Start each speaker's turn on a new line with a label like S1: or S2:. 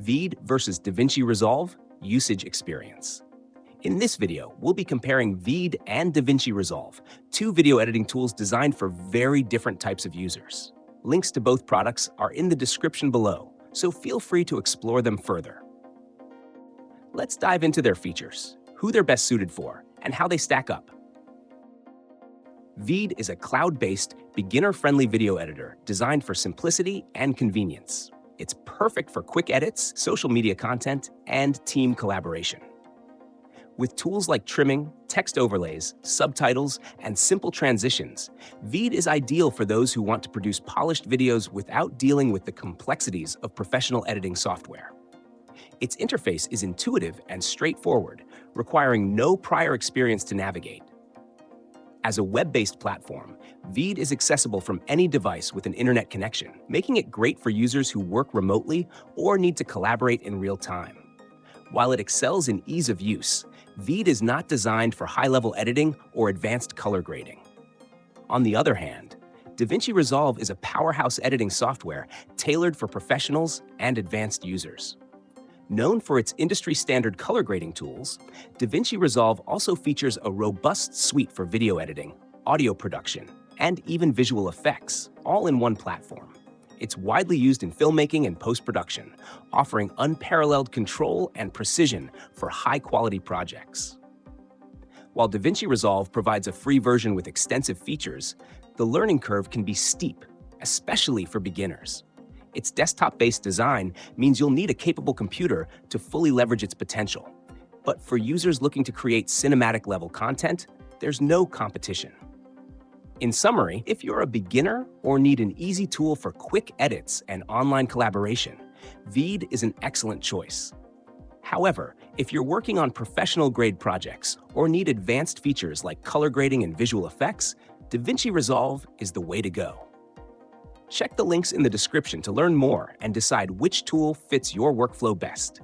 S1: VEED versus DaVinci Resolve Usage Experience. In this video, we'll be comparing VEED and DaVinci Resolve, two video editing tools designed for very different types of users. Links to both products are in the description below, so feel free to explore them further. Let's dive into their features, who they're best suited for, and how they stack up. VEED is a cloud-based, beginner-friendly video editor designed for simplicity and convenience. It's perfect for quick edits, social media content, and team collaboration. With tools like trimming, text overlays, subtitles, and simple transitions, VEED is ideal for those who want to produce polished videos without dealing with the complexities of professional editing software. Its interface is intuitive and straightforward, requiring no prior experience to navigate. As a web-based platform, VEED is accessible from any device with an internet connection, making it great for users who work remotely or need to collaborate in real time. While it excels in ease of use, VEED is not designed for high-level editing or advanced color grading. On the other hand, DaVinci Resolve is a powerhouse editing software tailored for professionals and advanced users. Known for its industry-standard color grading tools, DaVinci Resolve also features a robust suite for video editing, audio production, and even visual effects, all in one platform. It's widely used in filmmaking and post-production, offering unparalleled control and precision for high-quality projects. While DaVinci Resolve provides a free version with extensive features, the learning curve can be steep, especially for beginners. Its desktop-based design means you'll need a capable computer to fully leverage its potential. But for users looking to create cinematic-level content, there's no competition. In summary, if you're a beginner or need an easy tool for quick edits and online collaboration, VEED is an excellent choice. However, if you're working on professional-grade projects or need advanced features like color grading and visual effects, DaVinci Resolve is the way to go. Check the links in the description to learn more and decide which tool fits your workflow best.